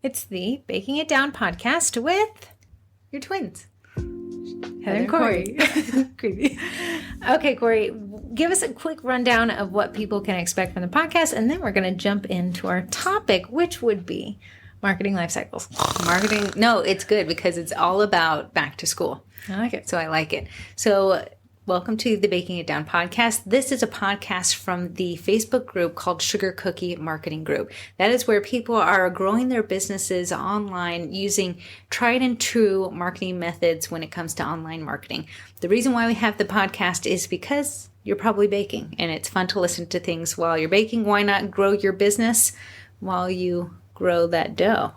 It's the Baking It Down podcast with your twins, Heather and Corey. Creepy. Okay, Corey, give us a quick rundown of what people can expect from the podcast, and then we're going to jump into our topic, which would be marketing life cycles. Marketing. No, it's good because it's all about back to school. I like it. So I like it. So welcome to the Baking It Down podcast. This is a podcast from the Facebook group called Sugar Cookie Marketing Group. That is where people are growing their businesses online using tried and true marketing methods when it comes to online marketing. The reason why we have the podcast is because you're probably baking and it's fun to listen to things while you're baking. Why not grow your business while you grow that dough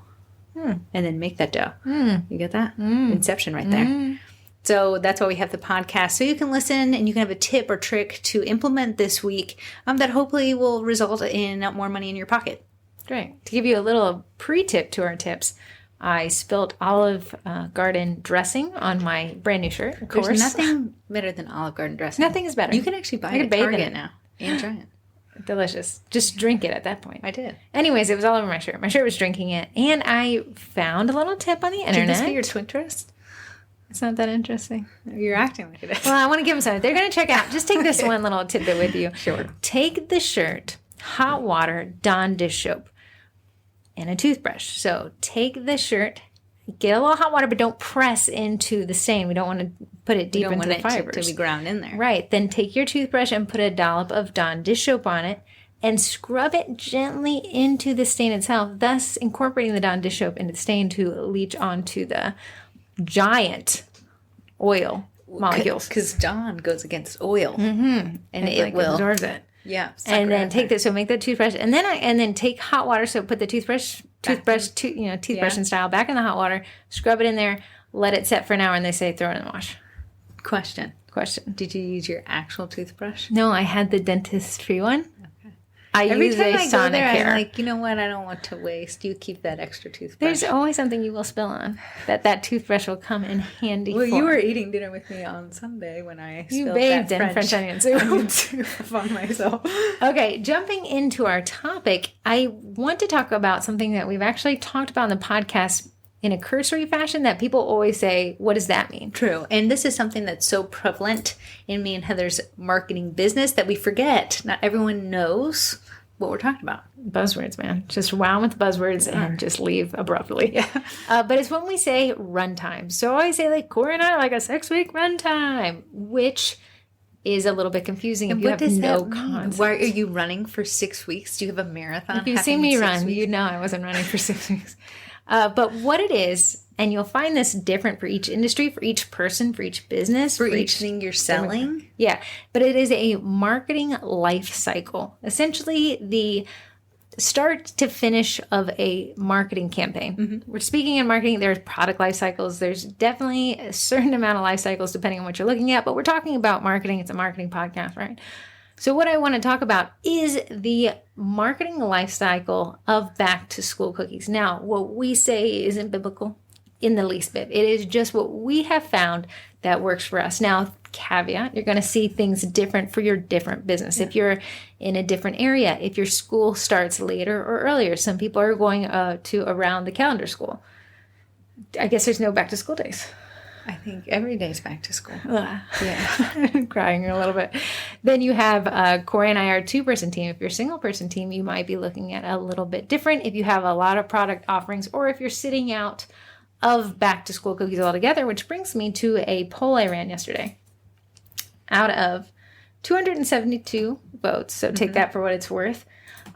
and then make that dough? You get that? Inception right there. So that's why we have the podcast. So you can listen and you can have a tip or trick to implement this week that hopefully will result in more money in your pocket. Great. To give you a little pre-tip to our tips, I spilled Olive Garden dressing on my brand new shirt. Of course. There's nothing better than Olive Garden dressing. Nothing is better. You can actually buy it at Target now and try it. Delicious. Just drink it at that point. I did. Anyways, it was all over my shirt. My shirt was drinking it. And I found a little tip on the internet. Did this be your twin twist? It's not that interesting. You're acting like it is. Well, I want to give them something. They're going to check out. Just take this one little tidbit with you. Sure. Take the shirt, hot water, Dawn dish soap, and a toothbrush. So take the shirt, get a little hot water, but don't press into the stain. We don't want to put it deep into the fibers. To be ground in there. Right. Then take your toothbrush and put a dollop of Dawn dish soap on it and scrub it gently into the stain itself, thus incorporating the Dawn dish soap into the stain to leach onto the giant oil molecules. Because Dawn goes against oil. And it will absorb it. Yeah. And then take this. So make that toothbrush, and then take hot water. So put the toothbrush and style back in the hot water. Scrub it in there. Let it set for an hour, and they say throw it in the wash. Question. Did you use your actual toothbrush? No, I had the dentist-free one. Every time I go there, I'm like, you know what? I don't want to waste. You keep that extra toothbrush. There's always something you will spill on that toothbrush will come in handy. Well, you were eating dinner with me on Sunday when I spilled bathed that in French onion soup on myself. Okay, jumping into our topic, I want to talk about something that we've actually talked about on the podcast in a cursory fashion that people always say, what does that mean? True. And this is something that's so prevalent in me and Heather's marketing business that we forget. Not everyone knows what we're talking about. Buzzwords, man. Just wow with buzzwords and just leave abruptly. Yeah. But it's when we say runtime. So I always say, like, Corey and I are like a 6-week runtime, which is a little bit confusing if you have no concept. Why are you running for 6 weeks? Do you have a marathon? If you've seen me run, you know I wasn't running for 6 weeks. But what it is, and you'll find this different for each industry, for each person, for each business. For each thing you're selling? Yeah. But it is a marketing life cycle. Essentially, the start to finish of a marketing campaign. Mm-hmm. We're speaking in marketing, there's product life cycles. There's definitely a certain amount of life cycles depending on what you're looking at. But we're talking about marketing. It's a marketing podcast, right? So what I want to talk about is the marketing life cycle of back to school cookies. Now, what we say isn't biblical in the least bit. It is just what we have found that works for us. Now, caveat, you're going to see things different for your different business. Yeah. If you're in a different area, if your school starts later or earlier, some people are going to around the calendar school. I guess there's no back to school days. I think every day's back to school. Yeah. Crying a little bit. Then you have Corey and I are a 2-person team. If you're a single-person team, you might be looking at a little bit different. If you have a lot of product offerings, or if you're sitting out of back to school cookies altogether, which brings me to a poll I ran yesterday. Out of 272 votes, so take that for what it's worth,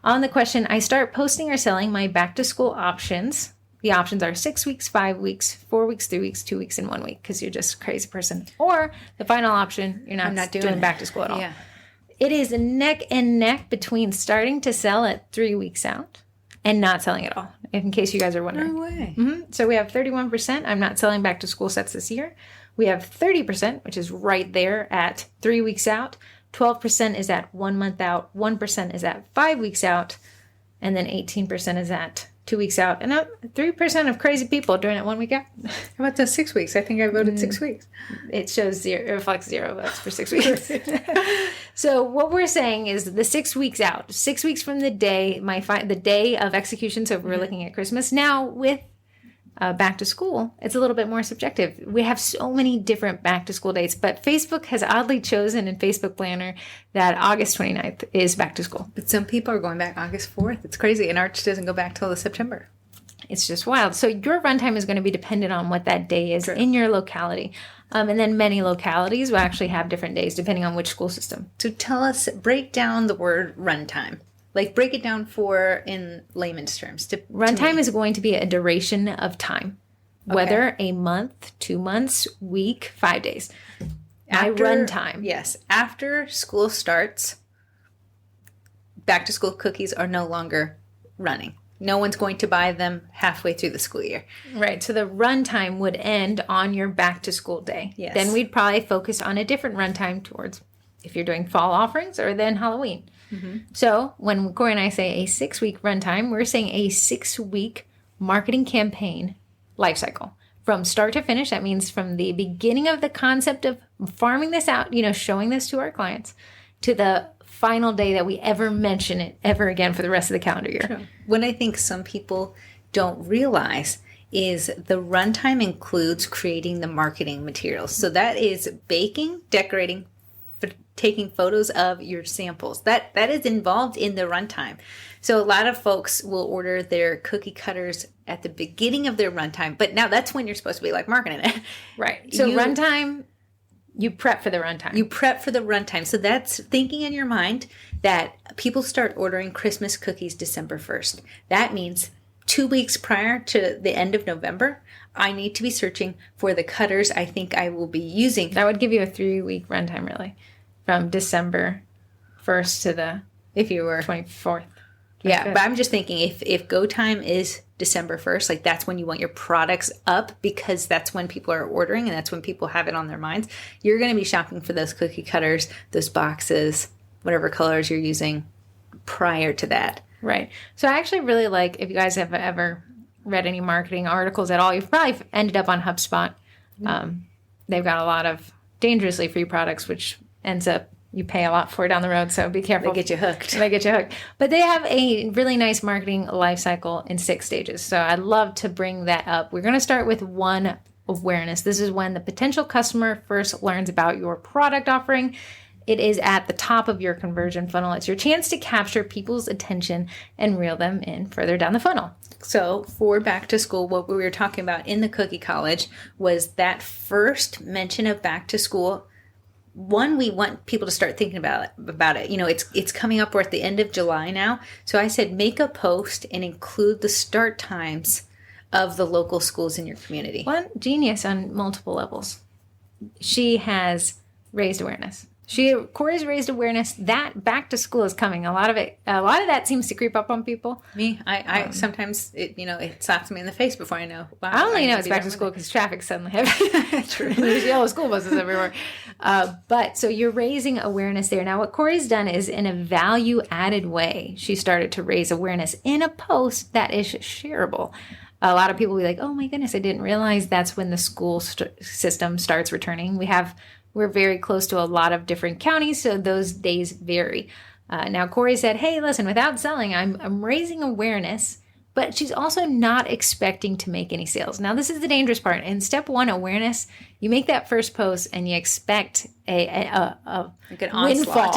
on the question, I start posting or selling my back to school options. The options are 6 weeks, 5 weeks, 4 weeks, 3 weeks, 2 weeks, and 1 week, because you're just a crazy person. Or the final option, you're not doing back to school at all. Yeah. It is neck and neck between starting to sell at 3 weeks out and not selling at all, in case you guys are wondering. No way. Mm-hmm. So we have 31%. I'm not selling back to school sets this year. We have 30%, which is right there at 3 weeks out. 12% is at 1 month out. 1% is at 5 weeks out. And then 18% is at 2 weeks out, and 3% of crazy people doing it 1 week out. How about the 6 weeks? I think I voted 6 weeks. It shows zero, it reflects 0 votes for 6 weeks. So what we're saying is the 6 weeks out, 6 weeks from the day, the day of execution. So if we're looking at Christmas now with back to school, it's a little bit more subjective. We have so many different back to school dates, but Facebook has oddly chosen in Facebook Planner that August 29th is back to school. But some people are going back August 4th. It's crazy. And Arch doesn't go back till September. It's just wild. So your runtime is going to be dependent on what that day is in your locality. And then many localities will actually have different days depending on which school system. So tell us, break down the word runtime. Like, break it down in layman's terms. Runtime is going to be a duration of time, whether a month, 2 months, week, 5 days. Runtime. Yes. After school starts, back to school cookies are no longer running. No one's going to buy them halfway through the school year. Right. So the runtime would end on your back to school day. Yes. Then we'd probably focus on a different runtime towards if you're doing fall offerings or then Halloween. So when Corey and I say a 6-week runtime, we're saying a 6-week marketing campaign life cycle from start to finish. That means from the beginning of the concept of farming this out, showing this to our clients, to the final day that we ever mention it ever again for the rest of the calendar year. True. What I think some people don't realize is the runtime includes creating the marketing materials. So that is baking, decorating, taking photos of your samples. That is involved in the runtime. So a lot of folks will order their cookie cutters at the beginning of their runtime, but now that's when you're supposed to be like marketing it. Right. So runtime, you prep for the runtime. You prep for the runtime. So that's thinking in your mind that people start ordering Christmas cookies December 1st. That means 2 weeks prior to the end of November, I need to be searching for the cutters I think I will be using. That would give you a 3-week runtime, really. From December 1st to the 24th. Yeah, but I'm just thinking if go time is December 1st, like that's when you want your products up because that's when people are ordering and that's when people have it on their minds. You're going to be shopping for those cookie cutters, those boxes, whatever colors you're using prior to that. Right. So I actually really like, if you guys have ever read any marketing articles at all, you've probably ended up on HubSpot. They've got a lot of dangerously free products, which ends up you pay a lot for down the road, so be careful. They get you hooked. They get you hooked. But they have a really nice marketing life cycle in 6 stages. So I'd love to bring that up. We're going to start with 1, awareness. This is when the potential customer first learns about your product offering. It is at the top of your conversion funnel. It's your chance to capture people's attention and reel them in further down the funnel. So for back to school, what we were talking about in the Cookie College was that first mention of back to school. One, we want people to start thinking about it. It's coming up. We're at the end of July now. So I said, make a post and include the start times of the local schools in your community. One genius on multiple levels. She has raised awareness. Corey's raised awareness that back to school is coming. A lot of that seems to creep up on people. Me, I sometimes it slaps me in the face before I know. Wow, I only know it's back to school because traffic's suddenly heavy. True. There's yellow school buses everywhere. But so you're raising awareness there. Now, what Corey's done is in a value-added way, she started to raise awareness in a post that is shareable. A lot of people will be like, "Oh my goodness, I didn't realize that's when the school system starts returning." We're very close to a lot of different counties, so those days vary. Now, Corey said, hey, listen, without selling, I'm raising awareness, but she's also not expecting to make any sales. Now, this is the dangerous part. In step 1, awareness, you make that first post and you expect a windfall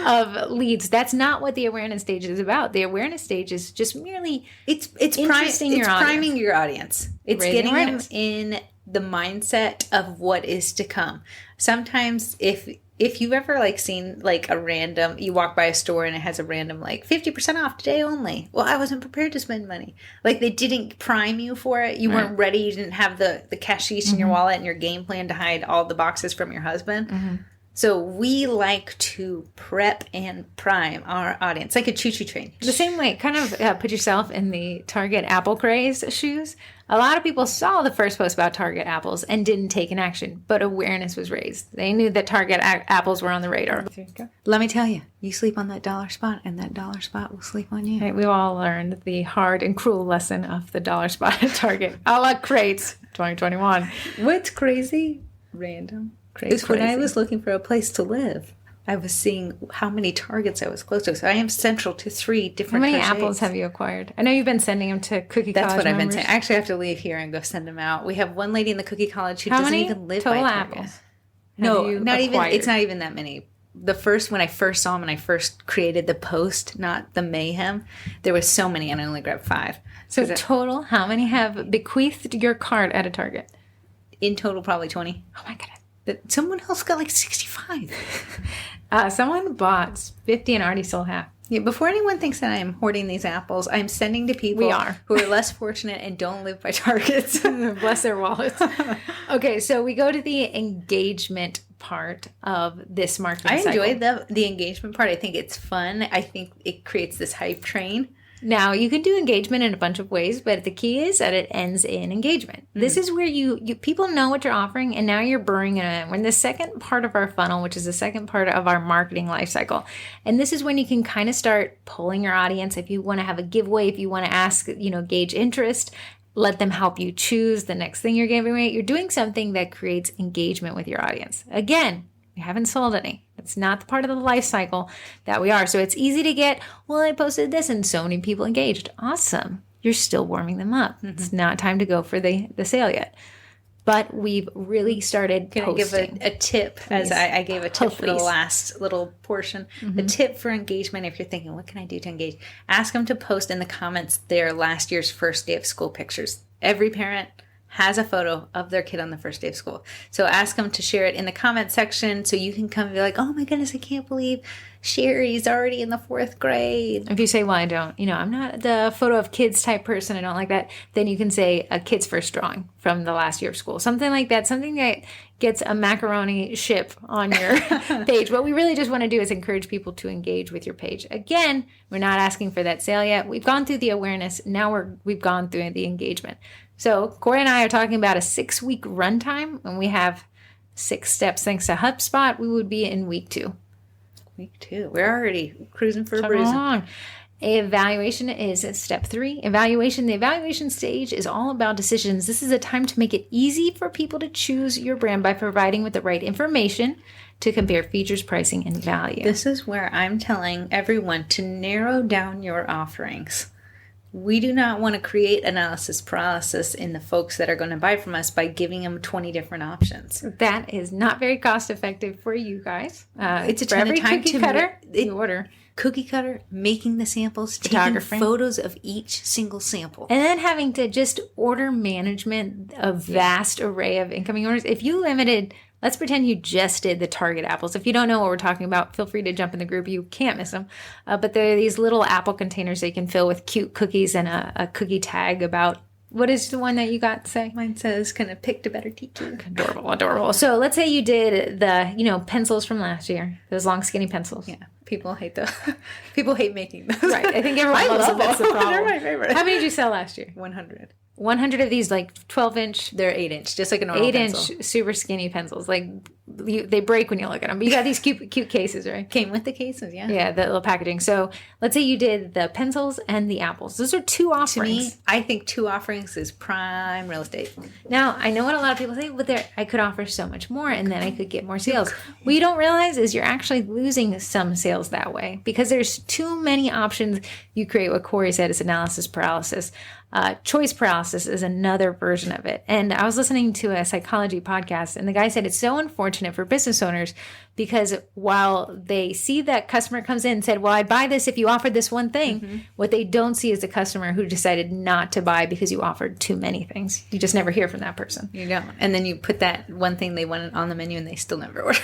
of leads. That's not what the awareness stage is about. The awareness stage is just merely it's priming your audience. It's raising getting awareness. Them in the mindset of what is to come. Sometimes if you've ever seen a random, you walk by a store and it has a random 50% off today only. Well, I wasn't prepared to spend money. They didn't prime you for it. You weren't ready. You didn't have the cashish in your wallet and your game plan to hide all the boxes from your husband. So we like to prep and prime our audience like a choo-choo train. The same way, kind of put yourself in the Target apple craze shoes. A lot of people saw the first post about Target apples and didn't take an action, but awareness was raised. They knew that Target apples were on the radar. Let me tell you, you sleep on that dollar spot and that dollar spot will sleep on you. Right, we've all learned the hard and cruel lesson of the dollar spot at Target. A la crates, 2021. What's crazy? Random. Is when I was looking for a place to live, I was seeing how many Targets I was close to. So I am central to 3 different How many crochets. apples have you acquired? I know you've been sending them to Cookie That's College what I've been members. saying. I actually have to leave here and go send them out. We have one lady in the Cookie College who How doesn't many even live total by Target. apples? No, you not even. acquired? It's not even that many. When I first saw them and I first created the post, not the mayhem, there was so many and I only grabbed 5. So total, how many have bequeathed your cart at a Target? In total, probably 20. Oh my goodness. But someone else got like 65. Someone bought 50 and already sold half. Yeah, before anyone thinks that I am hoarding these apples, I'm sending to people who are less fortunate and don't live by Targets. Bless their wallets. Okay, so we go to the engagement part of this marketing cycle. I enjoy the engagement part. I think it's fun. I think it creates this hype train. Now, you can do engagement in a bunch of ways, but the key is that it ends in engagement. This is where you people know what you're offering, and now you're bringing it in. We're in the second part of our funnel, which is the second part of our marketing life cycle. And this is when you can kind of start pulling your audience. If you want to have a giveaway, if you want to ask, gauge interest, let them help you choose the next thing you're giving away. You're doing something that creates engagement with your audience. Again, we haven't sold any. It's not the part of the life cycle that we are. So it's easy to get, well, I posted this and so many people engaged. Awesome. You're still warming them up. Mm-hmm. It's not time to go for the sale yet. But we've really started posting. Can I give a tip, as I gave a tip for the last little portion? Mm-hmm. A tip for engagement, if you're thinking, what can I do to engage? Ask them to post in the comments their last year's first day of school pictures. Every parent has a photo of their kid on the first day of school. So ask them to share it in the comment section so you can come and be like, oh my goodness, I can't believe Sherry's already in the 4th grade. If you say, well, I don't, I'm not the photo of kids type person, I don't like that, then you can say a kid's first drawing from the last year of school. Something like that, something that gets a macaroni ship on your page. What we really just want to do is encourage people to engage with your page. Again, we're not asking for that sale yet. We've gone through the awareness. Now we've gone through the engagement. So Corey and I are talking about a 6-week runtime. When we have 6 steps thanks to HubSpot, we would be in week 2. Week 2. We're already cruising for a bruising. Evaluation is step 3. The evaluation stage is all about decisions. This is a time to make it easy for people to choose your brand by providing with the right information to compare features, pricing, and value. This is where I'm telling everyone to narrow down your offerings. We do not want to create analysis paralysis in the folks that are going to buy from us by giving them 20 different options. That is not very cost effective for you guys. It's a ton of time cookie cutter you order. Cookie cutter, making the samples, taking photos of each single sample. And then having to just order management, a vast array of incoming orders. If you limited, let's pretend you just did the Target apples. If you don't know what we're talking about, feel free to jump in the group. You can't miss them. But there are these little apple containers that you can fill with cute cookies and a cookie tag about, what is the one that you got to say? Mine says, kind of picked a better teacher. Adorable. So let's say you did the, pencils from last year. Those long, skinny pencils. Yeah. People hate those. People hate making those. Right. I think everyone loves them. That's the problem. They're my favorite. How many did you sell last year? 100. 100 of these, like 12-inch. They're 8-inch, just like a normal 8-inch super skinny pencils. Like they break when you look at them. But you got these cute cases, right? Came with the cases, yeah. Yeah, the little packaging. So let's say you did the pencils and the apples. Those are 2 offerings. To me, I think 2 offerings is prime real estate. Now, I know what a lot of people say, but I could offer so much more and then I could get more sales. What you don't realize is you're actually losing some sales that way because there's too many options. You create what Corey said is analysis paralysis. Choice paralysis is another version of it. And I was listening to a psychology podcast and the guy said it's so unfortunate for business owners because while they see that customer comes in and said, well, I'd buy this if you offered this one thing, what they don't see is the customer who decided not to buy because you offered too many things. You just never hear from that person. You don't. And then you put that one thing they wanted on the menu and they still never order.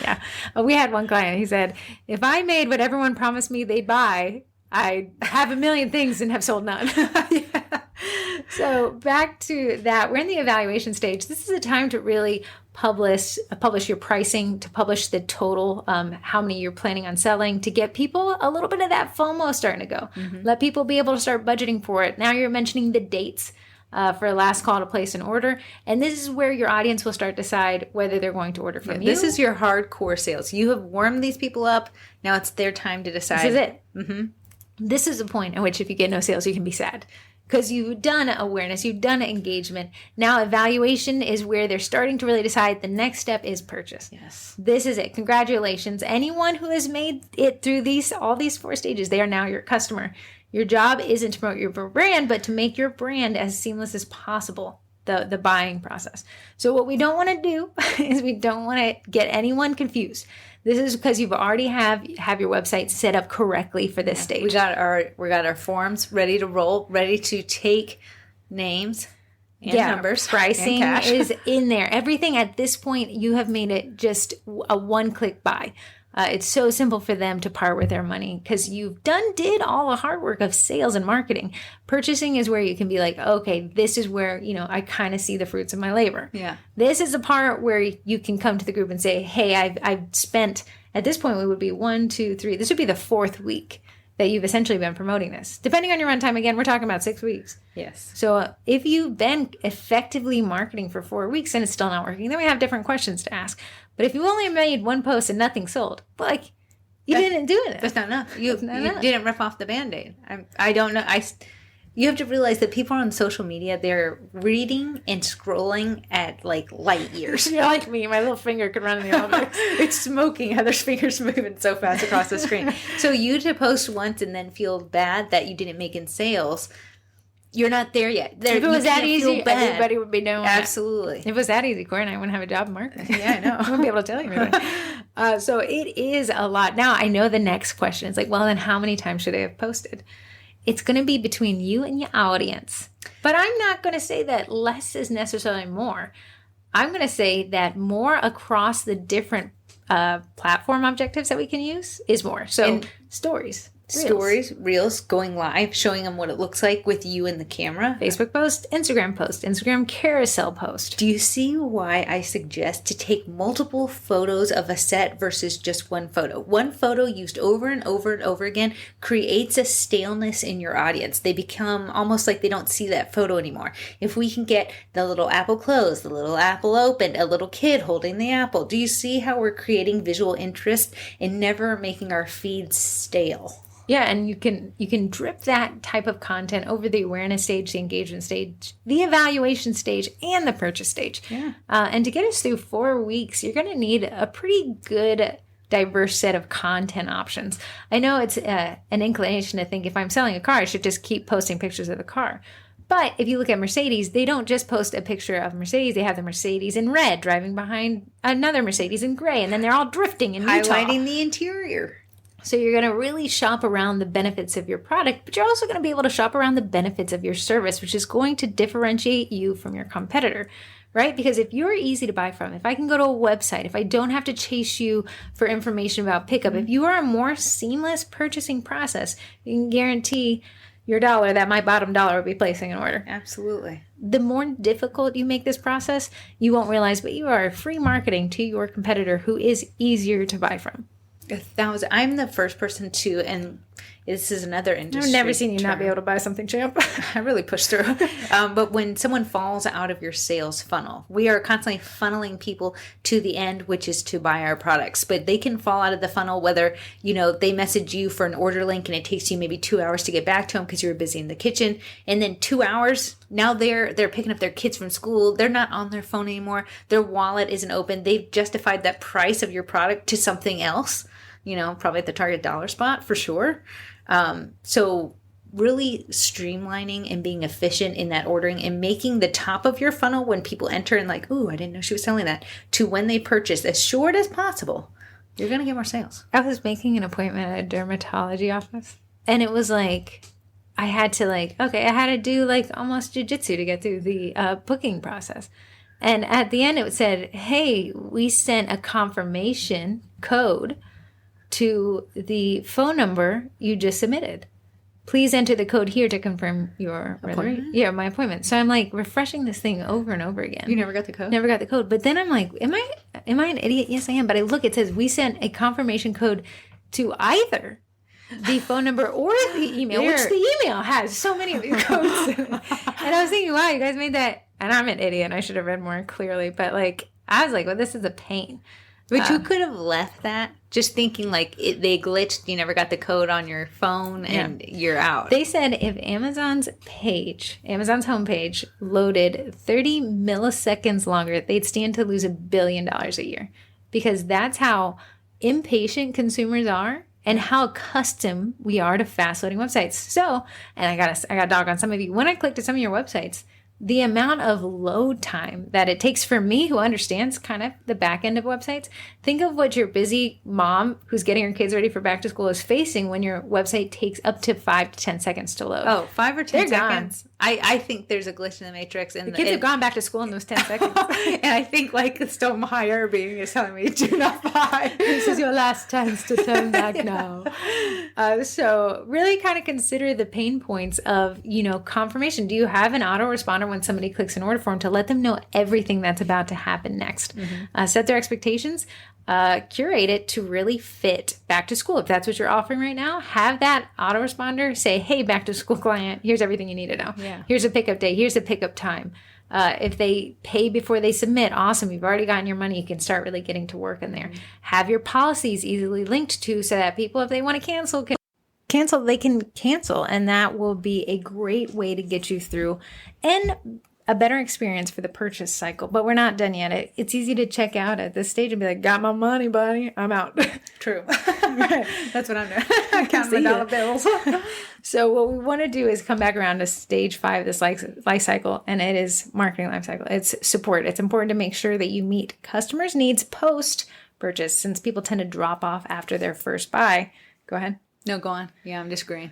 Yeah. We had one client, he said, if I made what everyone promised me they'd buy, I have a million things and have sold none. Yeah. So So back to that, we're in the evaluation stage. This is a time to really publish your pricing, to publish the total, how many you're planning on selling, to get people a little bit of that FOMO starting to go. Let people be able to start budgeting for it. Now you're mentioning the dates for a last call to place an order. And this is where your audience will start to decide whether they're going to order from you. This is your hardcore sales. You have warmed these people up. Now it's their time to decide. This is it. This is a point at which if you get no sales, you can be sad. Because you've done awareness, you've done engagement. Now evaluation is where they're starting to really decide the next step is purchase. Yes. This is it. Congratulations. Anyone who has made it through all these 4 stages, they are now your customer. Your job isn't to promote your brand, but to make your brand as seamless as possible, the buying process. So what we don't want to do is we don't want to get anyone confused. This is because you've already have your website set up correctly for this stage. We got our forms ready to roll, ready to take names and numbers. Pricing and cash. is in there. Everything at this point, you have made it just a one-click buy. It's so simple for them to part with their money because you've did all the hard work of sales and marketing. Purchasing is where you can be like, okay, this is where, I kind of see the fruits of my labor. Yeah. This is the part where you can come to the group and say, hey, I've spent, at this point, it would be 1, 2, 3. This would be the 4th week that you've essentially been promoting this. Depending on your runtime, again, we're talking about 6 weeks. Yes. So if you've been effectively marketing for 4 weeks and it's still not working, then we have different questions to ask. But if you only made one post and nothing sold, you didn't do it. That's not enough. You didn't rip off the Band-Aid. I don't know. You have to realize that people on social media, they're reading and scrolling at light years. You're like me. My little finger could run in the elevator. It's smoking. Heather's finger's moving so fast across the screen. So you to post once and then feel bad that you didn't make in sales, you're not there yet. If it was that easy, everybody would be doing Absolutely. If it was that easy, Corey and I wouldn't have a job in marketing. Yeah, I know. I wouldn't be able to tell you everything. So it is a lot. Now, I know the next question is well, then how many times should they have posted? It's going to be between you and your audience. But I'm not going to say that less is necessarily more. I'm going to say that more across the different platform objectives that we can use is more. So stories. Reels, going live, showing them what it looks like with you and the camera. Facebook post, Instagram carousel post. Do you see why I suggest to take multiple photos of a set versus just one photo? One photo used over and over and over again creates a staleness in your audience. They become almost like they don't see that photo anymore. If we can get the little apple closed, the little apple opened, a little kid holding the apple. Do you see how we're creating visual interest and never making our feeds stale? Yeah, and you can drip that type of content over the awareness stage, the engagement stage, the evaluation stage, and the purchase stage. Yeah. And to get us through 4 weeks, you're going to need a pretty good, diverse set of content options. I know it's an inclination to think if I'm selling a car, I should just keep posting pictures of the car. But if you look at Mercedes, they don't just post a picture of Mercedes. They have the Mercedes in red driving behind another Mercedes in gray, and then they're all drifting in Utah. Highlighting the interior. So you're going to really shop around the benefits of your product, but you're also going to be able to shop around the benefits of your service, which is going to differentiate you from your competitor, right? Because if you're easy to buy from, if I can go to a website, if I don't have to chase you for information about pickup, if you are a more seamless purchasing process, you can guarantee your dollar that my bottom dollar will be placing an order. Absolutely. The more difficult you make this process, you won't realize, but you are free marketing to your competitor who is easier to buy from. 1,000. I'm the first person to, and this is another industry. I've never seen you not be able to buy something, champ. I really push through. But when someone falls out of your sales funnel, we are constantly funneling people to the end, which is to buy our products. But they can fall out of the funnel whether, they message you for an order link and it takes you maybe 2 hours to get back to them because you were busy in the kitchen. And then 2 hours, now they're picking up their kids from school. They're not on their phone anymore. Their wallet isn't open. They've justified that price of your product to something else. Probably at the Target dollar spot for sure. So really streamlining and being efficient in that ordering and making the top of your funnel when people enter and ooh, I didn't know she was selling that, to when they purchase as short as possible, you're going to get more sales. I was making an appointment at a dermatology office and it was I had to do almost jujitsu to get through the booking process. And at the end it said, hey, we sent a confirmation code to the phone number you just submitted. please enter the code here to confirm your appointment. Yeah, my appointment. So I'm like refreshing this thing over and over again. You never got the code? Never got the code. But then I'm like, am I an idiot? Yes, I am. But I look, it says we sent a confirmation code to either the phone number or the email, which the email has so many of these codes in it. And I was thinking, wow, you guys made that. And I'm an idiot. I should have read more clearly. But like, I was like, well, this is a pain. But you could have left that just thinking like they glitched. You never got the code on your phone and you're out. They said if Amazon's homepage loaded 30 milliseconds longer, they'd stand to lose $1 billion a year, because that's how impatient consumers are and how accustomed we are to fast loading websites. So, and I got dog on some of you. When I clicked at some of your websites, the amount of load time that it takes for me, who understands kind of the back end of websites, think of what your busy mom who's getting her kids ready for back to school is facing when your website takes up to 5 to 10 seconds to load. Oh, 5 or 10 seconds. I think there's a glitch in the matrix. And the kids have gone back to school in those 10 seconds. And I think like the Stone higher being is telling me, do not buy. This is your last chance to turn back now. So really kind of consider the pain points of, confirmation. Do you have an autoresponder when somebody clicks an order form to let them know everything that's about to happen next? Set their expectations. Curate it to really fit back to school. If that's what you're offering right now, have that autoresponder say, hey, back to school client, here's everything you need to know. Yeah. Here's a pickup day. Here's a pickup time. If they pay before they submit, awesome. You've already gotten your money. You can start really getting to work in there. Have your policies easily linked to, so that people, if they want to cancel, they can cancel. And that will be a great way to get you through and a better experience for the purchase cycle. But we're not done yet. It's easy to check out at this stage and be like, got my money, buddy. I'm out. True. That's what I'm doing. Counting my dollar bills. So what we want to do is come back around to stage 5 of this life cycle, and it is marketing life cycle. It's support. It's important to make sure that you meet customers' needs post-purchase, since people tend to drop off after their first buy. Go ahead. No, go on. Yeah, I'm disagreeing.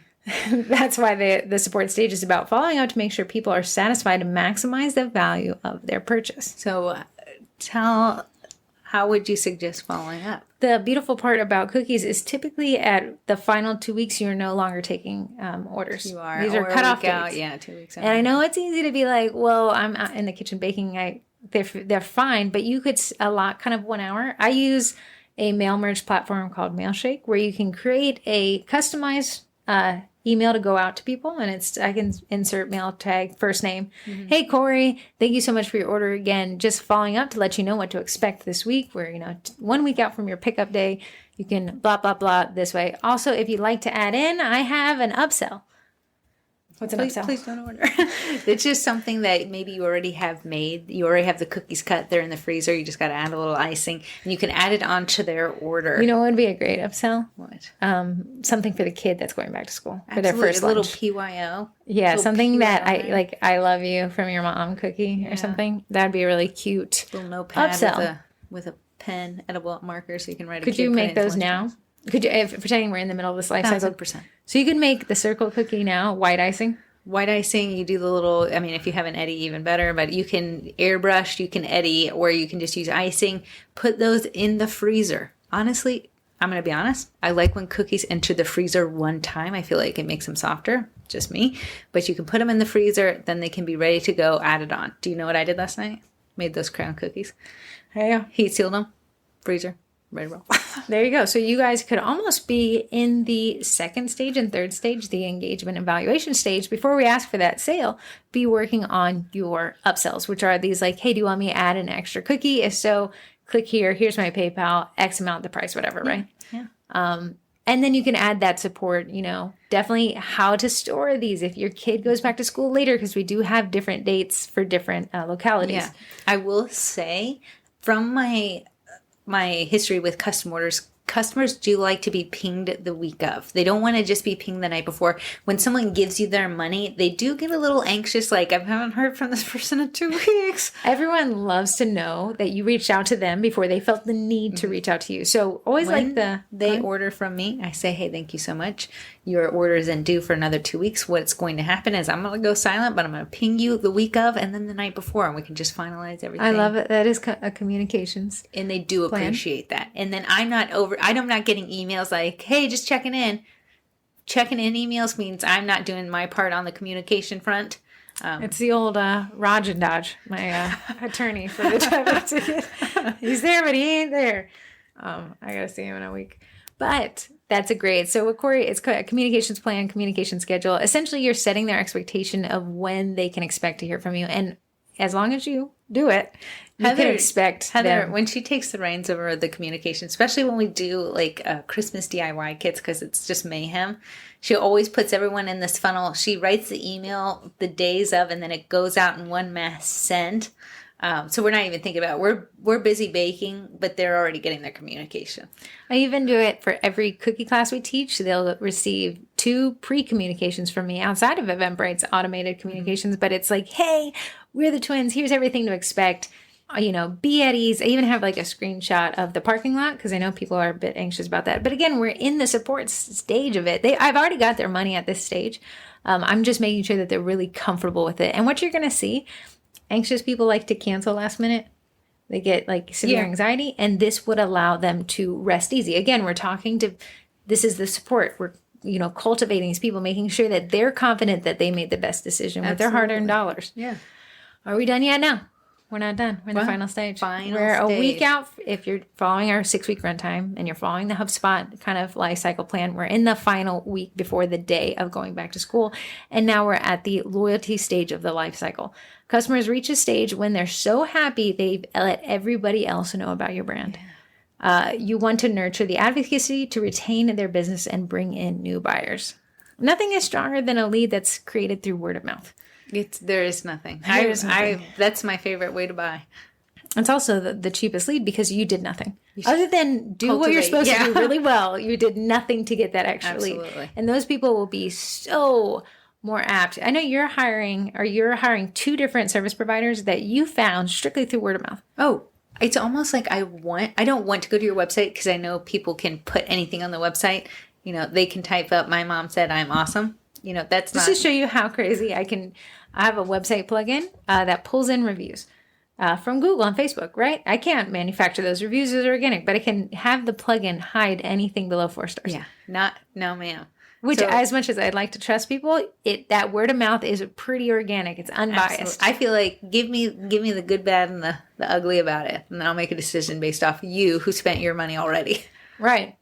That's why the support stage is about following up to make sure people are satisfied and maximize the value of their purchase. So how would you suggest following up? The beautiful part about cookies is typically at the final 2 weeks, you're no longer taking orders. You are. These are cutoff dates. Yeah, 2 weeks out. And I know it's easy to be like, well, I'm in the kitchen baking. They're fine, but you could kind of 1 hour. I use a mail merge platform called Mailshake, where you can create a customized email to go out to people, and I can insert mail tag first name. Hey Corey, thank you so much for your order again. Just following up to let you know what to expect this week. We're 1 week out from your pickup day. You can blah blah blah this way. Also, if you'd like to add in, I have an upsell. What's an upsell? Please don't order. It's just something that maybe you already have made. You already have the cookies cut. They're in the freezer. You just got to add a little icing, and you can add it onto their order. You know what would be a great upsell? What? Something for the kid that's going back to school for Absolutely. their first lunch. A little PYO. Yeah, something PYO, that I love you from your mom cookie or something. That'd be a really cute little notepad upsell with a pen, edible marker, so you can write. Could you make those now? Could you, if pretending we're in the middle of this life cycle? 1,000%. So you could make the circle cookie now, white icing. White icing, you do the little, if you have an Eddie, even better, but you can airbrush, you can Eddie, or you can just use icing. Put those in the freezer. Honestly, I'm going to be honest. I like when cookies enter the freezer one time. I feel like it makes them softer. Just me. But you can put them in the freezer, then they can be ready to go, add it on. Do you know what I did last night? Made those crown cookies. Yeah. Heat sealed them. Freezer. Ready to roll. There you go. So you guys could almost be in the second stage and third stage, the engagement and evaluation stage, before we ask for that sale, be working on your upsells, which are these like, hey, do you want me to add an extra cookie? If so, click here. Here's my PayPal, X amount, the price, whatever, right? Yeah. And then you can add that support, definitely how to store these if your kid goes back to school later, because we do have different dates for different localities. Yeah. I will say from my history with custom orders, customers do like to be pinged the week of. They don't want to just be pinged the night before. When someone gives you their money, they do get a little anxious, like, I haven't heard from this person in 2 weeks. Everyone loves to know that you reached out to them before they felt the need to reach out to you. So always when they order from me, I say, hey, thank you so much. Your order isn't due for another 2 weeks. What's going to happen is I'm going to go silent, but I'm going to ping you the week of and then the night before, and we can just finalize everything. I love it. That is a communications. And they do appreciate that. And then I'm not getting emails like, hey, just checking in. checking in emails means I'm not doing my part on the communication front. It's the old Raj and Dodge, my attorney for the traffic ticket. He's there, but he ain't there. I got to see him in a week. But that's a great. So with Corey, it's a communications plan, communication schedule. Essentially, you're setting their expectation of when they can expect to hear from you. And as long as you do it, you can expect Heather, them. when she takes the reins over the communication, especially when we do like Christmas DIY kits, because it's just mayhem, she always puts everyone in this funnel. She writes the email the days of, and then it goes out in one mass send. So we're not even thinking about it. We're busy baking, but they're already getting their communication. I even do it for every cookie class we teach. They'll receive 2 pre-communications from me outside of Eventbrite's automated communications. But it's like, hey, we're the twins. Here's everything to expect. Be at ease. I even have like a screenshot of the parking lot because I know people are a bit anxious about that. But again, we're in the support stage of it. I've already got their money at this stage. I'm just making sure that they're really comfortable with it. And what you're going to see, anxious people like to cancel last minute. They get like severe anxiety, and this would allow them to rest easy. Again, this is the support. We're, cultivating these people, making sure that they're confident that they made the best decision with their hard-earned dollars. Yeah. Are we done yet? No. We're not done. We're in the final stage. We're a week out. If you're following our 6-week runtime and you're following the HubSpot kind of life cycle plan, we're in the final week before the day of going back to school. And now we're at the loyalty stage of the life cycle. Customers reach a stage when they're so happy they've let everybody else know about your brand. You want to nurture the advocacy to retain their business and bring in new buyers. Nothing is stronger than a lead that's created through word of mouth. There is nothing. Nothing. That's my favorite way to buy. It's also the cheapest lead because you did nothing. Other than do what you're supposed to do really well, you did nothing to get that extra lead. And those people will be so more apt. I know you're hiring 2 different service providers that you found strictly through word of mouth. Oh, it's almost like I don't want to go to your website because I know people can put anything on the website. They can type up, my mom said I'm awesome. That's just to show you how crazy I have a website plugin that pulls in reviews from Google and Facebook, right? I can't manufacture those reviews as organic, but I can have the plugin hide anything below 4 stars. Yeah, no ma'am. Which, as much as I'd like to trust people, that word of mouth is pretty organic. It's unbiased. Absolutely. I feel like give me the good, bad, and the ugly about it, and then I'll make a decision based off you who spent your money already. Right.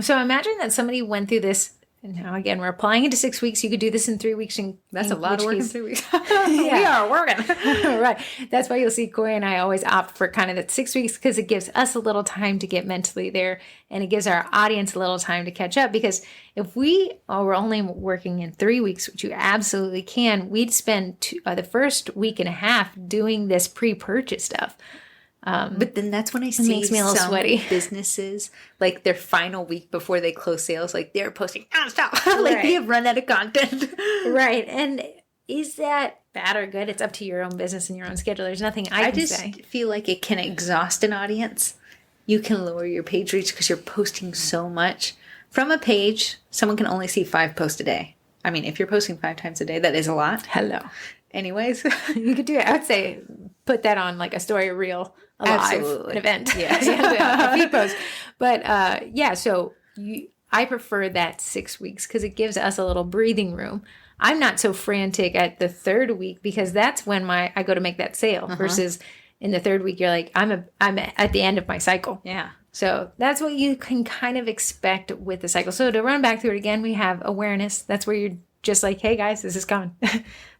So imagine that somebody went through this. And now, again, we're applying it to 6 weeks. You could do this in 3 weeks. That's a lot of work in 3 weeks. We are working. Right. That's why you'll see Corey and I always opt for kind of that 6 weeks because it gives us a little time to get mentally there. And it gives our audience a little time to catch up. Because if we were only working in 3 weeks, which you absolutely can, we'd spend the first week and a half doing this pre-purchase stuff. But then that's when I see makes me a little sweaty. Businesses, like their final week before they close sales, like they're posting nonstop. Like they have run out of content. Right. And is that bad or good? It's up to your own business and your own schedule. There's nothing I can say. I just feel like it can exhaust an audience. You can lower your page reach because you're posting so much. From a page, someone can only see 5 posts a day. I mean, if you're posting 5 times a day, that is a lot. Hello. Anyways. You could do it. I would say put that on like a story reel. An event. Yeah. A feed post. But so I prefer that 6 weeks because it gives us a little breathing room. I'm not so frantic at the 3rd week because that's when I go to make that sale versus in the 3rd week, you're like, I'm at the end of my cycle. Yeah. So that's what you can kind of expect with the cycle. So to run back through it again, we have awareness. That's where you're just like, hey guys, this is coming.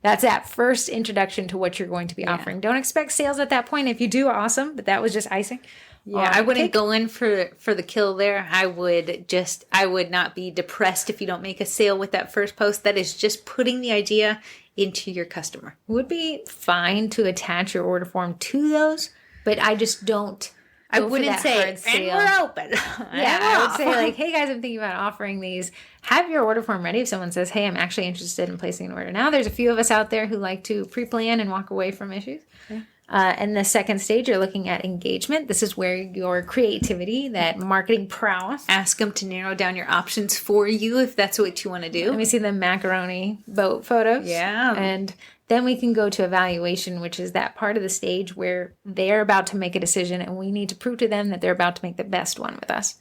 That's that first introduction to what you're going to be offering. Don't expect sales at that point. If you do, awesome. But that was just icing. Yeah, I wouldn't go in for the kill there. I would not be depressed if you don't make a sale with that first post. That is just putting the idea into your customer. It would be fine to attach your order form to those, but I just don't. I wouldn't say, and we're open. I would say like, hey guys, I'm thinking about offering these. Have your order form ready if someone says, hey, I'm actually interested in placing an order. Now, there's a few of us out there who like to pre-plan and walk away from issues. Yeah. And the second stage, you're looking at engagement. This is where your creativity, that marketing prowess. Ask them to narrow down your options for you if that's what you want to do. Let me see the macaroni boat photos. Yeah. And then we can go to evaluation, which is that part of the stage where they're about to make a decision and we need to prove to them that they're about to make the best one with us.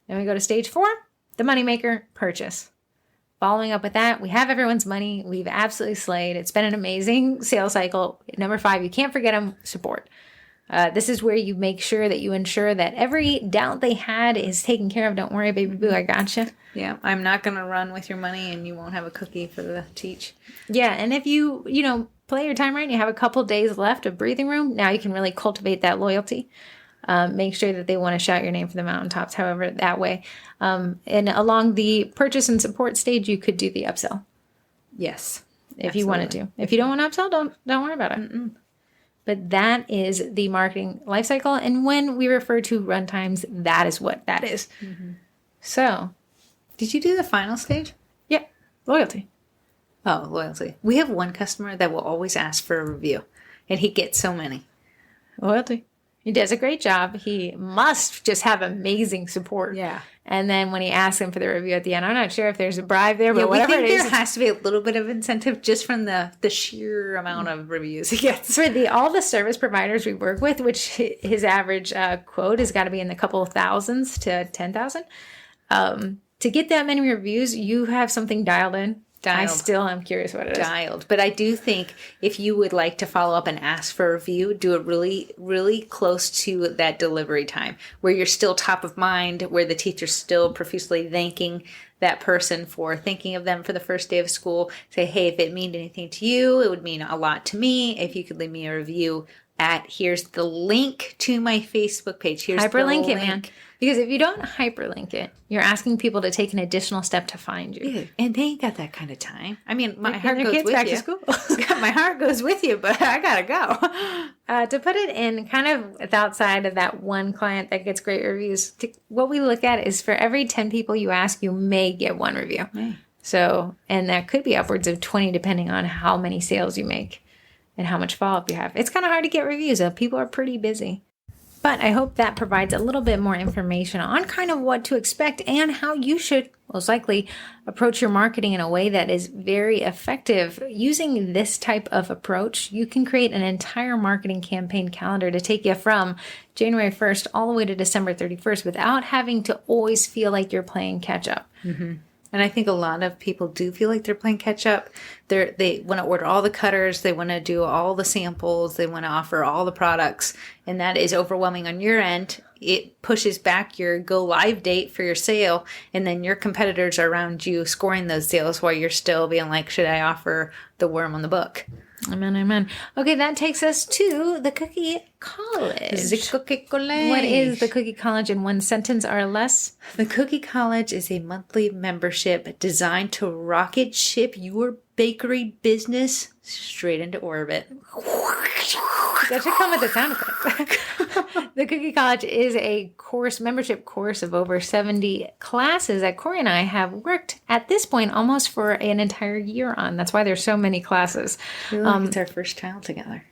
Then we go to stage 4, the moneymaker, purchase. following up with that. We have everyone's money. We've absolutely slayed. It's been an amazing sales cycle. Number 5, you can't forget them, support. This is where you make sure that you ensure that every doubt they had is taken care of. Don't worry, baby boo, I gotcha. Yeah, I'm not going to run with your money and you won't have a cookie for the teach. Yeah, and if you play your time right and you have a couple days left of breathing room, now you can really cultivate that loyalty. Make sure that they want to shout your name from the mountaintops, however, that way. And along the purchase and support stage, you could do the upsell. Yes. If you wanted to. If you don't want to upsell, don't worry about it. Mm-mm. But that is the marketing life cycle. And when we refer to runtimes, that is what that is. Mm-hmm. So. Did you do the final stage? Yeah. Loyalty. Oh, loyalty. We have one customer that will always ask for a review. And he gets so many. Loyalty. He does a great job. He must just have amazing support. Yeah. And then when he asks him for the review at the end, I'm not sure if there's a bribe there, but whatever it is. There has to be a little bit of incentive just from the sheer amount of reviews he gets. For all the service providers we work with, which his average quote has got to be in the couple of thousands to 10,000. To get that many reviews, you have something dialed in. I still am curious what it is. Dialed. But I do think if you would like to follow up and ask for a review, do it really, really close to that delivery time where you're still top of mind, where the teacher's still profusely thanking that person for thinking of them for the first day of school. Say, hey, if it meant anything to you, it would mean a lot to me. If you could leave me a review here's the link to my Facebook page. Here's hyperlink it, man. Because if you don't hyperlink it, you're asking people to take an additional step to find you. Yeah, and they ain't got that kind of time. I mean, my heart goes goes with back you. To school. My heart goes with you, but I gotta go. To put it in kind of outside of that one client that gets great reviews, what we look at is for every 10 people you ask, you may get one review. Right. So, and that could be upwards of 20 depending on how many sales you make and how much follow-up you have. It's kind of hard to get reviews. People are pretty busy. But I hope that provides a little bit more information on kind of what to expect and how you should most likely approach your marketing in a way that is very effective. Using this type of approach, you can create an entire marketing campaign calendar to take you from January 1st all the way to December 31st without having to always feel like you're playing catch up. Mm-hmm. And I think a lot of people do feel like they're playing catch up. They want to order all the cutters. They want to do all the samples. They want to offer all the products. And that is overwhelming on your end. It pushes back your go live date for your sale. And then your competitors are around you scoring those sales while you're still being like, should I offer the worm on the book? Amen, amen. Okay, that takes us to the Cookie College. The Cookie College. What is the Cookie College in one sentence or less? The Cookie College is a monthly membership designed to rocket ship your bakery business straight into orbit. That should come with the sound effects. The Cookie College is a membership course of over 70 classes that Corey and I have worked at this point almost for an entire year on. That's why there's so many classes. I feel like it's our first child together.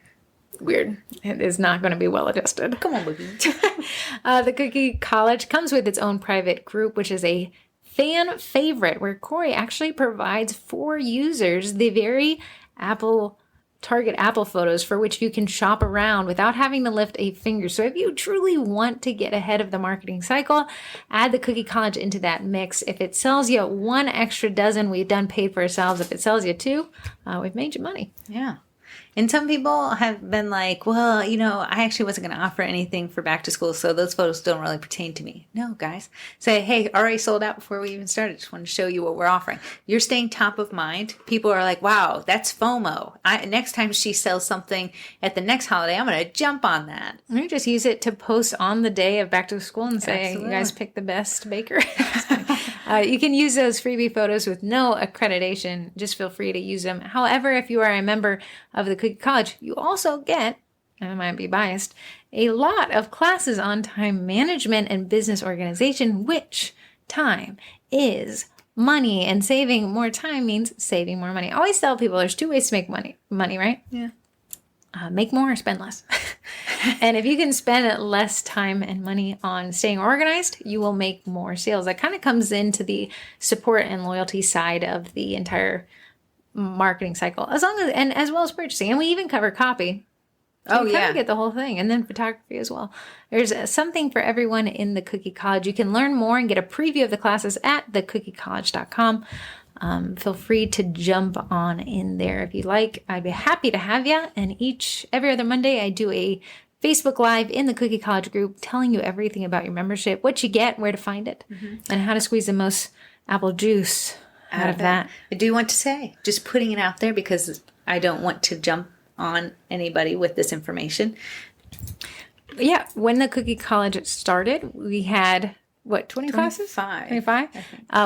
Weird. It is not going to be well adjusted. Come on, baby. The Cookie College comes with its own private group, which is a fan favorite, where Corey actually provides for users the very target Apple photos for which you can shop around without having to lift a finger. So if you truly want to get ahead of the marketing cycle, add the Cookie College into that mix. If it sells you one extra dozen, we've done paid for ourselves. If it sells you two, we've made you money. Yeah. And some people have been like, well, I actually wasn't going to offer anything for back to school, so those photos don't really pertain to me. No, guys. Say, hey, already sold out before we even started. Just wanted to show you what we're offering. You're staying top of mind. People are like, wow, that's FOMO. Next time she sells something at the next holiday, I'm going to jump on that. You just use it to post on the day of back to school and say, Absolutely. You guys pick the best baker. You can use those freebie photos with no accreditation. Just feel free to use them. However, if you are a member of the Cookie College, you also get, I might be biased, a lot of classes on time management and business organization, which time is money, and saving more time means saving more money. I always tell people there's two ways to make money, right? Yeah. Make more or spend less. And if you can spend less time and money on staying organized, you will make more sales. That kind of comes into the support and loyalty side of the entire marketing cycle, as well as purchasing. And we even cover copy. So you kind of get the whole thing. And then photography as well. There's something for everyone in the Cookie College. You can learn more and get a preview of the classes at thecookiecollege.com. feel free to jump on in there if you like. I'd be happy to have you. And every other Monday, I do a Facebook Live in the Cookie College group telling you everything about your membership, what you get, where to find it, and how to squeeze the most apple juice out of that. I do want to say, just putting it out there because I don't want to jump on anybody with this information. Yeah, when the Cookie College started, we had, 20 classes? 25?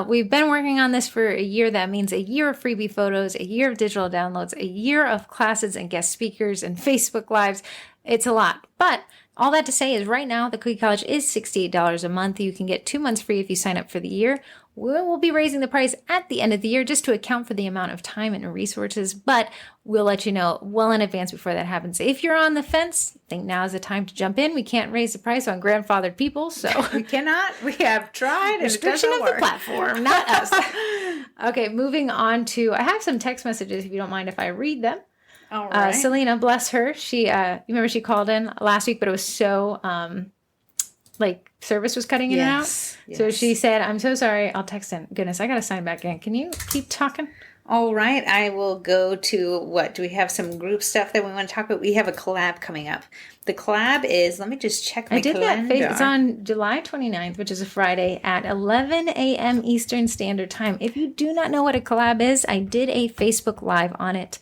We've been working on this for a year. That means a year of freebie photos, a year of digital downloads, a year of classes and guest speakers and Facebook Lives. It's a lot. But all that to say is right now, the Cookie College is $68 a month. You can get 2 months free if you sign up for the year. We'll be raising the price at the end of the year just to account for the amount of time and resources, but we'll let you know well in advance before that happens. If you're on the fence, I think now is the time to jump in. We can't raise the price on grandfathered people, so we cannot. We have tried. And restriction of the platform, not us. Okay, moving on to, I have some text messages if you don't mind if I read them. All right. Selena, bless her. She, you remember she called in last week, but it was so, service was cutting in and out. Yes. So she said, I'm so sorry. I'll text in. Goodness, I got to sign back in. Can you keep talking? All right. I will go to do we have some group stuff that we want to talk about? We have a collab coming up. The collab is, let me just check my calendar. It's on July 29th, which is a Friday at 11 a.m. Eastern Standard Time. If you do not know what a collab is, I did a Facebook Live on it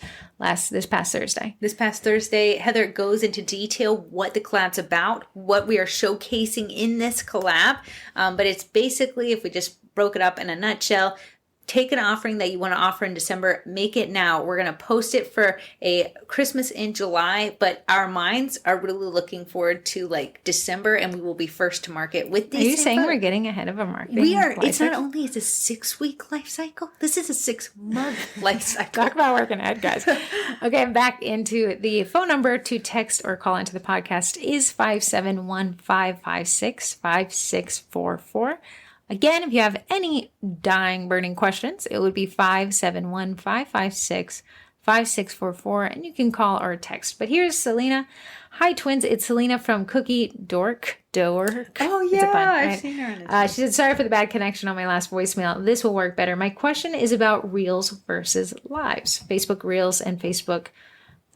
this past Thursday. This past Thursday, Heather goes into detail what the collab's about, what we are showcasing in this collab. But it's basically, if we just broke it up in a nutshell, take an offering that you want to offer in December, make it now. We're going to post it for a Christmas in July, but our minds are really looking forward to December, and we will be first to market with these. Are you saying we're getting ahead of a marketing? We are. It's not only is a 6-week life cycle. This is a 6-month life cycle. Talk about working ahead, guys. Okay, I'm back into the phone number to text or call into the podcast is 571-556-5644. Again, if you have any dying, burning questions, it would be 571-556-5644, and you can call or text. But here's Selena. Hi, twins. It's Selena from Cookie Dork. Oh, yeah. I've seen her. She said, sorry for the bad connection on my last voicemail. This will work better. My question is about Reels versus Lives. Facebook Reels and Facebook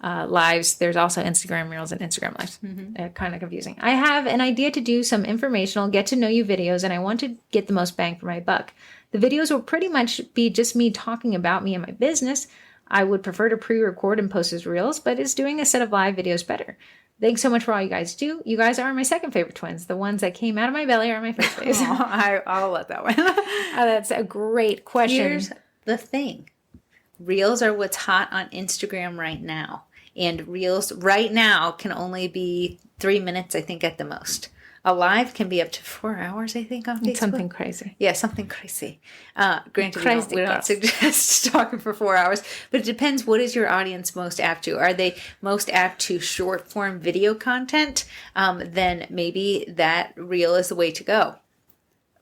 Lives. There's also Instagram Reels and Instagram Lives. Kind of confusing. I have an idea to do some informational get to know you videos, and I want to get the most bang for my buck. The videos will pretty much be just me talking about me and my business. I would prefer to pre-record and post as Reels, but is doing a set of live videos better? Thanks so much for all you guys do. You guys are my second favorite twins. The ones that came out of my belly are my first face. I'll let that one. That's a great question. Here's the thing. Reels are what's hot on Instagram right now. And Reels right now can only be 3 minutes, I think, at the most. A live can be up to 4 hours, I think, on Facebook. Something crazy. Yeah, something crazy. Granted, we don't suggest talking for 4 hours, but it depends. What is your audience most apt to? Are they most apt to short form video content? Then maybe that Reel is the way to go.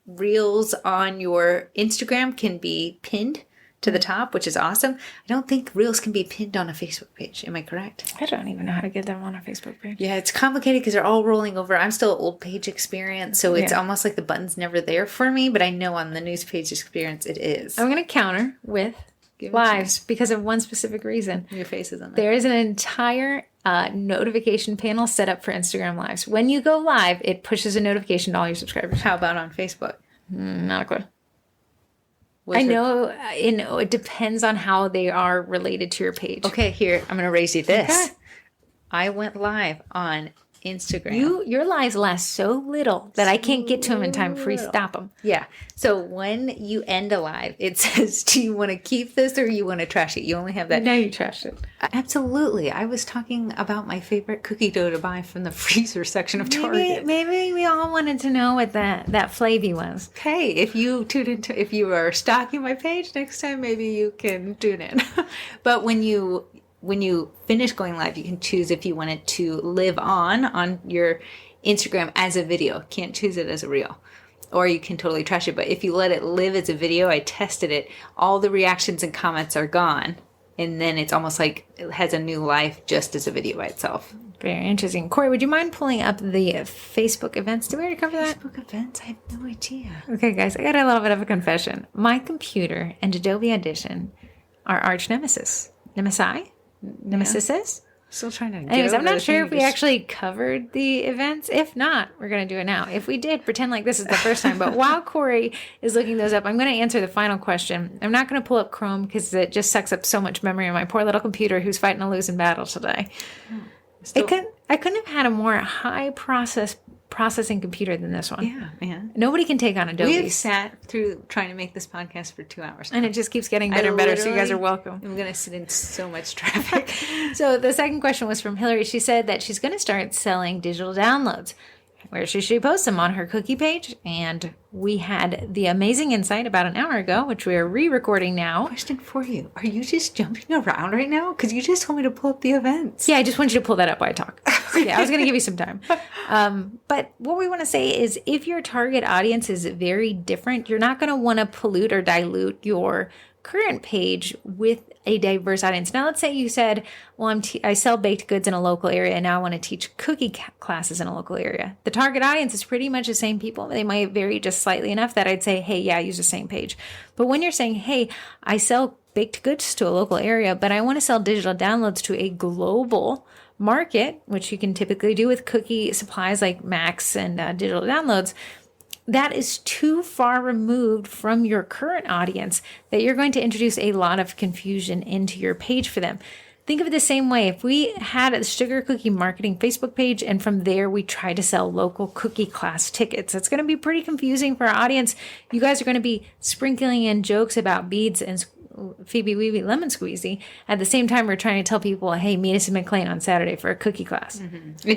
Reels on your Instagram can be pinned to the top, which is awesome. I don't think Reels can be pinned on a Facebook page. Am I correct? I don't even know how to get them on a Facebook page. Yeah, it's complicated because they're all rolling over. I'm still old page experience, so it's almost like the button's never there for me, but I know on the news page experience it is. I'm going to counter with Lives because of one specific reason. Your face is on there. There is an entire notification panel set up for Instagram Lives. When you go live, it pushes a notification to all your subscribers. How about on Facebook? Not a clue. I know it depends on how they are related to your page. Okay, here, I'm going to raise you this. Okay. I went live on Instagram. Your lives last so little that I can't get to them in time before you stop them. Yeah. So when you end a live, it says, do you want to keep this or you want to trash it? You only have that. No, you trashed it. Absolutely. I was talking about my favorite cookie dough to buy from the freezer section of Target. Maybe we all wanted to know what that flavy was. Hey, if you are stalking my page next time, maybe you can tune in. But when you finish going live, you can choose if you want it to live on your Instagram as a video. Can't choose it as a reel. Or you can totally trash it. But if you let it live as a video, I tested it, all the reactions and comments are gone. And then it's almost like it has a new life just as a video by itself. Very interesting. Corey, would you mind pulling up the Facebook events? Did we already cover that? Facebook events? I have no idea. Okay, guys, I got a little bit of a confession. My computer and Adobe Audition are arch nemesis. Nemesis? Still trying to get Anyways, I'm over the not sure thing if we actually covered the events. If not, we're going to do it now. If we did, pretend like this is the first time. But while Corey is looking those up, I'm going to answer the final question. I'm not going to pull up Chrome because it just sucks up so much memory on my poor little computer who's fighting a losing battle today. I couldn't have had a more high processing computer than this one. Yeah, man. Nobody can take on Adobe. We have sat through trying to make this podcast for 2 hours now. And it just keeps getting better and better, so you guys are welcome. I'm going to sit in so much traffic. So the second question was from Hillary. She said that she's going to start selling digital downloads. Where should she post them? On her cookie page? And we had the amazing insight about an hour ago, which we are re-recording now. Question for you. Are you just jumping around right now? Because you just told me to pull up the events. Yeah, I just want you to pull that up while I talk. Yeah, I was going to give you some time. But what we want to say is if your target audience is very different, you're not going to want to pollute or dilute your current page with a diverse audience. Now, let's say you said, well, I sell baked goods in a local area, and now I want to teach cookie classes in a local area. The target audience is pretty much the same people. They might vary just slightly enough that I'd say, hey, yeah, use the same page. But when you're saying, hey, I sell baked goods to a local area, but I want to sell digital downloads to a global market, which you can typically do with cookie supplies like Macs and digital downloads, that is too far removed from your current audience that you're going to introduce a lot of confusion into your page for them. Think of it the same way. If we had a Sugar Cookie Marketing Facebook page and from there we try to sell local cookie class tickets, it's going to be pretty confusing for our audience. You guys are going to be sprinkling in jokes about beads and Phoebe Weeby Lemon Squeezy. At the same time, we're trying to tell people, hey, meet us in McLean on Saturday for a cookie class. Mm-hmm.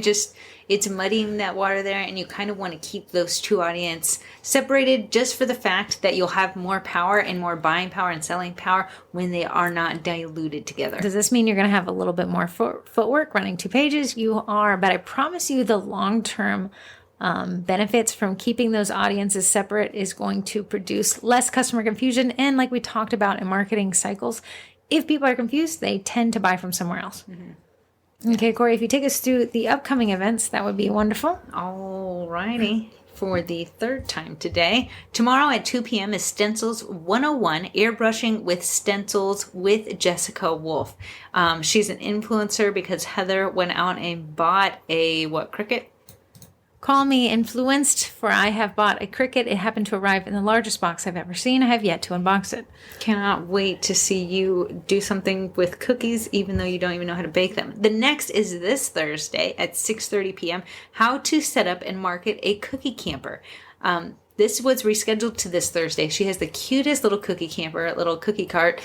It's muddying that water there, and you kind of want to keep those two audiences separated just for the fact that you'll have more power and more buying power and selling power when they are not diluted together. Does this mean you're going to have a little bit more footwork running 2 pages? You are, but I promise you the long-term benefits from keeping those audiences separate is going to produce less customer confusion. And like we talked about in marketing cycles, if people are confused, they tend to buy from somewhere else. Mm-hmm. Okay, Corey, if you take us through the upcoming events, that would be wonderful. All righty. For the third time today, tomorrow at 2 p.m. is Stencils 101, Airbrushing with Stencils with Jessica Wolf. She's an influencer because Heather went out and bought a, Cricut? Call me influenced, for I have bought a Cricut. It happened to arrive in the largest box I've ever seen. I have yet to unbox it. Cannot wait to see you do something with cookies, even though you don't even know how to bake them. The next is this Thursday at 6:30 p.m., how to set up and market a cookie camper. This was rescheduled to this Thursday. She has the cutest little cookie camper, little cookie cart.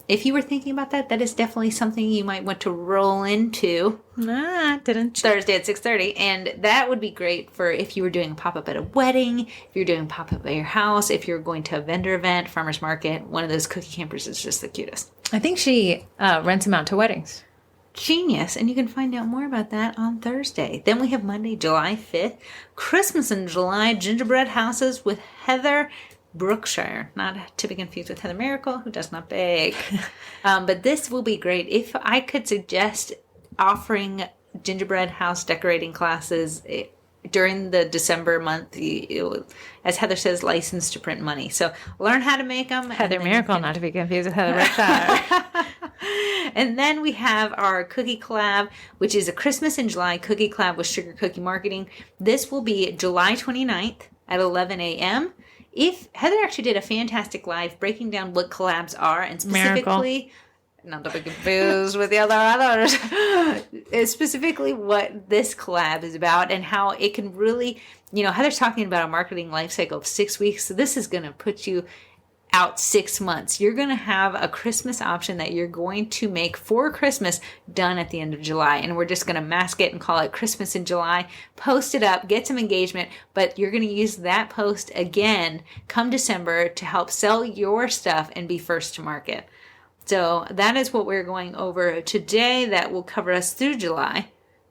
If you were thinking about that, that is definitely something you might want to roll into. Thursday at 6:30. And that would be great for if you were doing a pop-up at a wedding, if you're doing a pop-up at your house, if you're going to a vendor event, farmer's market. One of those cookie campers is just the cutest. I think she rents them out to weddings. Genius. And you can find out more about that on Thursday. Then we have Monday, July 5th, Christmas in July, gingerbread houses with Heather Brookshire, not to be confused with Heather Miracle, who does not bake. But this will be great. If I could suggest offering gingerbread house decorating classes during the December month, as Heather says, licensed to print money. So learn how to make them. Heather Miracle, not to be confused with Heather Brookshire. And then we have our cookie collab, which is a Christmas in July cookie collab with Sugar Cookie Marketing. This will be July 29th at 11 a.m. If Heather actually did a fantastic live breaking down what collabs are, and specifically, not to be confused with the others, specifically what this collab is about and how it can really, Heather's talking about a marketing life cycle of 6 weeks. So this is going to put you out 6 months. You're going to have a Christmas option that you're going to make for Christmas done at the end of July. And we're just going to mask it and call it Christmas in July. Post it up, get some engagement, but you're going to use that post again come December to help sell your stuff and be first to market. So that is what we're going over today. That will cover us through July.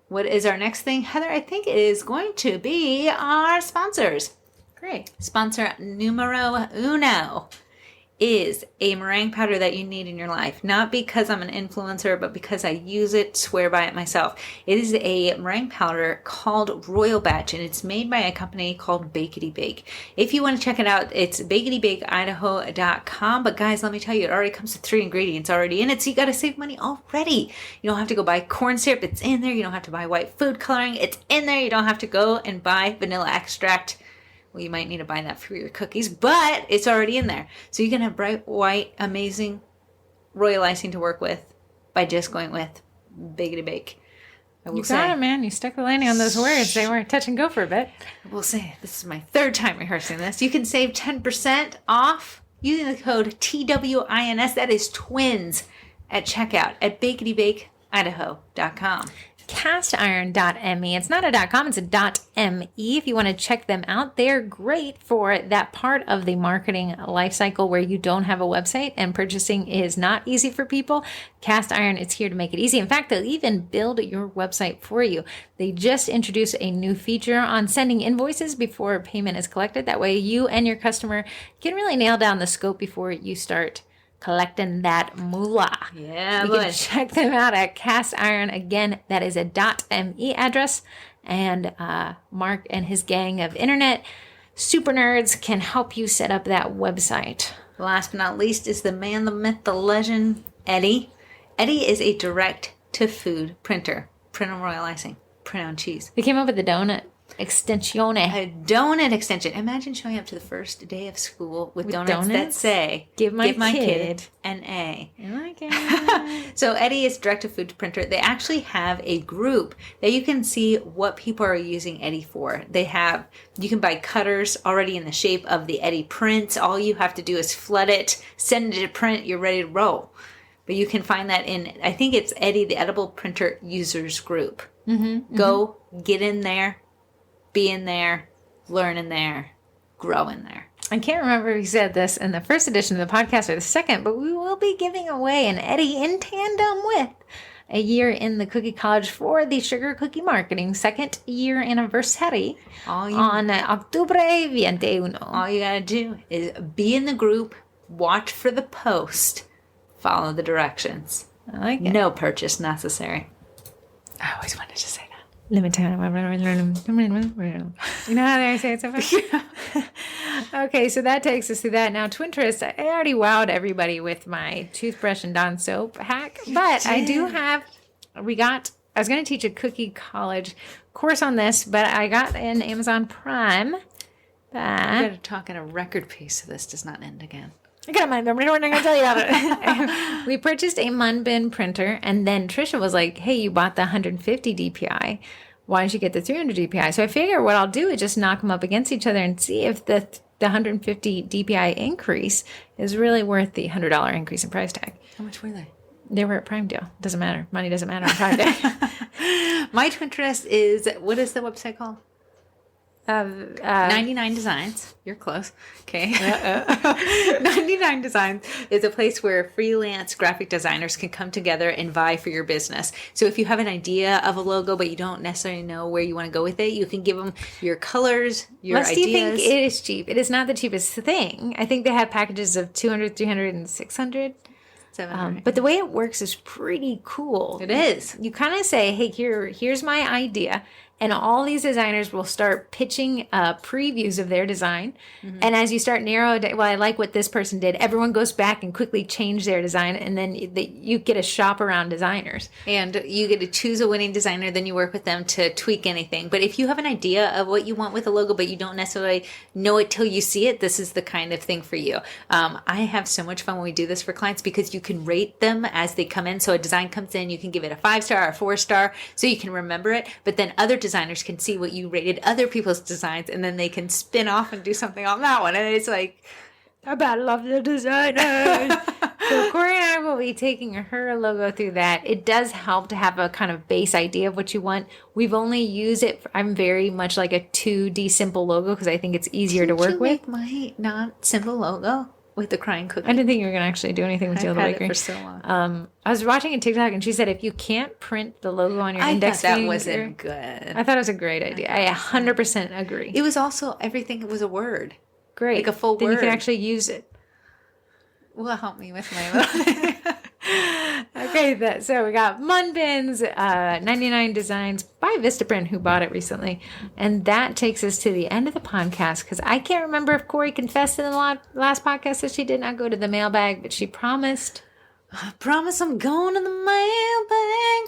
What is our next thing? Heather, I think it is going to be our sponsors. Great. Sponsor numero uno is a meringue powder that you need in your life. Not because I'm an influencer, but because I use it, swear by it myself. It is a meringue powder called Royal Batch, and it's made by a company called Bakety Bake. If you want to check it out, it's baketybakeIdaho.com. But guys, let me tell you, it already comes with 3 ingredients already in it, so you got to save money already. You don't have to go buy corn syrup. It's in there. You don't have to buy white food coloring. It's in there. You don't have to go and buy vanilla extract. Well, you might need to buy that for your cookies, but it's already in there. So you can have bright, white, amazing royal icing to work with by just going with Bakety Bake. You got it, man. You stuck the landing on those words. They were touch and go for a bit. I will say, this is my 3rd time rehearsing this. You can save 10% off using the code TWINS. That is twins at checkout at baketybakeIdaho.com. castiron.me. It's not a .com, it's a .me. If you want to check them out, they're great for that part of the marketing life cycle where you don't have a website and purchasing is not easy for people. Cast Iron is here to make it easy. In fact, they'll even build your website for you. They just introduced a new feature on sending invoices before payment is collected. That way you and your customer can really nail down the scope before you start collecting that moolah. Yeah, you can check them out at Cast Iron. Again, that is a .me address. And Mark and his gang of internet super nerds can help you set up that website. Last but not least is the man, the myth, the legend, Eddie. Eddie is a direct-to-food printer. Print on royal icing. Print on cheese. They came up with the donut extensione. A donut extension. Imagine showing up to the first day of school with donuts that say, Give my kid an A. I like it. So Eddie is direct-to-food printer. They actually have a group that you can see what people are using Eddie for. You can buy cutters already in the shape of the Eddie prints. All you have to do is flood it, send it to print, you're ready to roll. But you can find that in, I think it's Eddie, the Edible Printer Users Group. Go, get in there. Be in there, learn in there, grow in there. I can't remember if we said this in the first edition of the podcast or the second, but we will be giving away an Eddie in tandem with a year in the Cookie College for the Sugar Cookie Marketing 2nd year anniversary on Octubre 21. All you gotta do is be in the group, watch for the post, follow the directions. I like it. No purchase necessary. I always wanted to say that. Limit time. You know how they say it so fast? Okay, so that takes us to that. Now, Twinterest, I already wowed everybody with my toothbrush and Dawn soap hack, but I do have, I was going to teach a Cookie College course on this, but I got an Amazon Prime. You gotta talk at a record pace so this does not end again. I got my number. I'm going to tell you about it. We purchased a Munbin printer, and then Trisha was like, hey, you bought the 150 DPI. Why don't you get the 300 DPI? So I figure what I'll do is just knock them up against each other and see if the 150 DPI increase is really worth the $100 increase in price tag. How much were they? They were at Prime Deal. Doesn't matter. Money doesn't matter on Prime Day. My Twinterest is, what is the website called? 99 Designs. You're close. Okay. 99 Designs is a place where freelance graphic designers can come together and vie for your business. So if you have an idea of a logo, but you don't necessarily know where you want to go with it, you can give them your colors, your ideas. Do you think it is cheap? It is not the cheapest thing. I think they have packages of 200, 300, and 600. But the way it works is pretty cool. It is. You kind of say, hey, here's my idea. And all these designers will start pitching previews of their design. Mm-hmm. And as you start I like what this person did, everyone goes back and quickly change their design. And then you get a shop around designers. And you get to choose a winning designer, then you work with them to tweak anything. But if you have an idea of what you want with a logo, but you don't necessarily know it till you see it, this is the kind of thing for you. I have so much fun when we do this for clients because you can rate them as they come in. So a design comes in, you can give it a 5-star or a 4-star so you can remember it. But then other designers can see what you rated other people's designs, and then they can spin off and do something on that one. And it's like, I battle of the designers. So Corey and I will be taking her logo through that. It does help to have a kind of base idea of what you want. We've only used it. I'm very much like a 2D simple logo because I think it's easier to work with. My not simple logo with the crying cookie. I didn't think you were going to actually do anything with the other bakery. I've had it for so long. I was watching a TikTok and she said if you can't print the logo on your index finger, that wasn't good. I thought it was a great idea. I 100% agree. It was also everything was a word. Great. Like a full then word. You can actually use it. will help me with my little... Okay, so we got Munbins, 99 Designs by Vistaprint, who bought it recently. And that takes us to the end of the podcast, because I can't remember if Corey confessed in the last podcast that she did not go to the mailbag, but she promised. I promise I'm going to the mailbag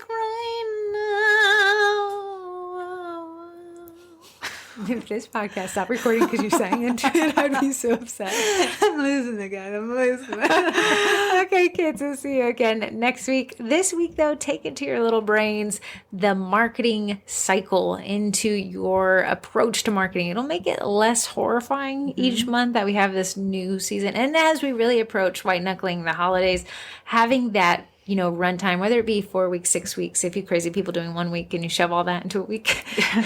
right now. If this podcast stopped recording because you sang into it, I'd be so upset. I'm losing again. I'm losing. Okay, kids, we'll see you again next week. This week, though, take into your little brains the marketing cycle into your approach to marketing. It'll make it less horrifying each month that we have this new season. And as we really approach white knuckling the holidays, having that runtime, whether it be 4 weeks, 6 weeks, if you crazy people doing 1 week and you shove all that into a week,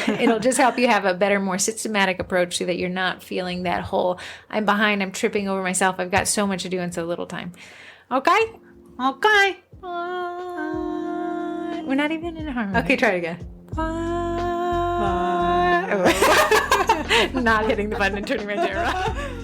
it'll just help you have a better, more systematic approach so that you're not feeling that whole, I'm behind, I'm tripping over myself, I've got so much to do in so little time. Okay? Okay. We're not even in harmony. Okay, try it again. Bye. Not hitting the button and turning my chair around.